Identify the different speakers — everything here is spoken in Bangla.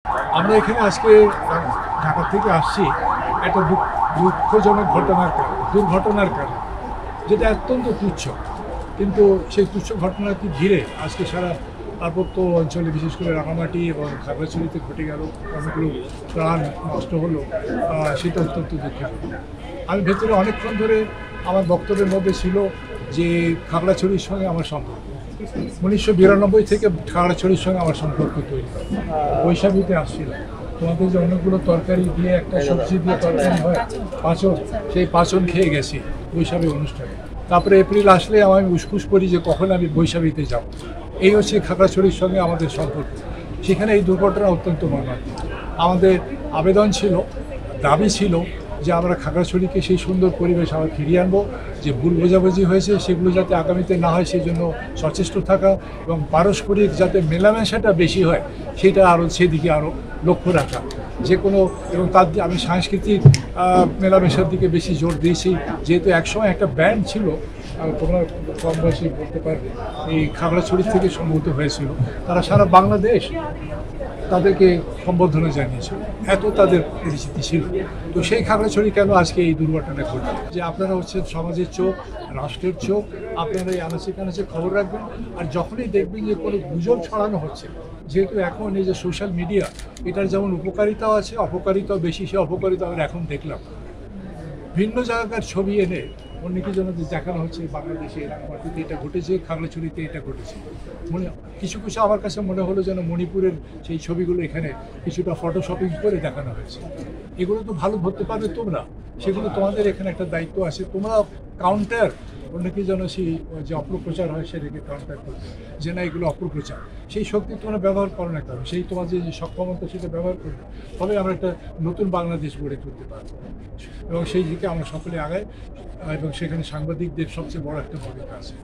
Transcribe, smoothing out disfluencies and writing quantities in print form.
Speaker 1: আমরা এখানে আজকে ঢাকা থেকে আসছি একটা দুঃখজনক দুর্ঘটনার কারণে, যেটা অত্যন্ত তুচ্ছ, কিন্তু সেই তুচ্ছ ঘটনাটি ঘিরে আজকে সারা পার্বত্য অঞ্চলে, বিশেষ করে রাঙামাটি এবং খাগড়াছড়িতে ঘটে গেল, অনেকগুলো প্রাণ নষ্ট হলো। সেটা অত্যন্ত দুঃখজনক। আমি ভেতরে অনেকক্ষণ ধরে আমার বক্তব্যের মধ্যে ছিল যে খাগড়াছড়ির সঙ্গে আমার সম্পর্ক 1992 থেকে খাগড়াছড়ির সঙ্গে আমার সম্পর্ক তৈরি হয়। বৈশাখীতে আসছিল, তোমাদের যে অনেকগুলো তরকারি দিয়ে একটা সবজি দিয়ে তরকারি হয় পাঁচন, সেই পাঁচন খেয়ে গেছি বৈশাখী অনুষ্ঠানে। তারপরে এপ্রিল আসলে আমি উসখুস করি যে কখন আমি বৈশাখীতে যাব। এই হচ্ছে খাগড়াছড়ির সঙ্গে আমাদের সম্পর্ক। সেখানে এই দুর্ঘটনা অত্যন্ত মর্মান্তিক। আমাদের আবেদন ছিল, দাবি ছিল যে আমরা খাগড়াছড়িকে সেই সুন্দর পরিবেশ আবার ফিরিয়ে আনবো। যে ভুল বোঝাবুঝি হয়েছে সেগুলো যাতে আগামীতে না হয় সেই জন্য সচেষ্ট থাকা, এবং পারস্পরিক যাতে মেলামেশাটা বেশি হয় সেটা আরও সেদিকে আরও লক্ষ্য রাখা। যে কোনো, এবং তার আমি সাংস্কৃতিক মেলামেশার দিকে বেশি জোর দিয়েছি, যেহেতু একসময় একটা ব্যান্ড ছিল, তোমরা কম বয়সে বলতে পারবে, এই খাগড়াছড়ি থেকে সম্ভূত হয়েছিল। তারা সারা বাংলাদেশ তাদেরকে সম্বর্ধনা জানিয়েছিল, এত তাদের পরিচিতি ছিল। তো সেই খাগড়াছড়ি কেন আজকে এই দুর্ঘটনা ঘটল? যে আপনারা হচ্ছেন সমাজের চোখ, রাষ্ট্রের চোখ, আপনারা এই আনাচে কানাচে খবর রাখবেন। আর যখনই দেখবেন যে কোনো গুজব ছড়ানো হচ্ছে, যেহেতু এখন এই যে সোশ্যাল মিডিয়া, এটার যেমন উপকারিতাও আছে, অপকারিতাও বেশি। সে অপকারিতা আমরা এখন দেখলাম, ভিন্ন জায়গার ছবি এনে অনেকের জন্য দেখানো হচ্ছে বাংলাদেশে রাঙামাটিতে এটা ঘটেছে, খাগড়াছড়িতে এটা ঘটেছে। কিছু আমার কাছে মনে হলো যেন মণিপুরের সেই ছবিগুলো এখানে কিছুটা ফটোশপিং করে দেখানো হয়েছে। এগুলো তো ভালো ধরতে পারবে তোমরা, সেগুলো তোমাদের এখানে একটা দায়িত্ব আছে। তোমরা কাউন্টার, অনেকেই যেন সেই যে অপপ্রচার হয় সেটাকে কাউন্টার করবে, যে না এগুলো অপপ্রচার, সেই শক্তি তোমরা ব্যবহার করো না কেন? সেই তোমার যে সক্ষমতা সেটা ব্যবহার করবে, তবে আমরা একটা নতুন বাংলাদেশ গড়ে তুলতে পারবো। এবং সেই দিকে আমরা সকলে আগাই, এবং সেখানে সাংবাদিকদের সবচেয়ে বড় একটা ভূমিকা আছে।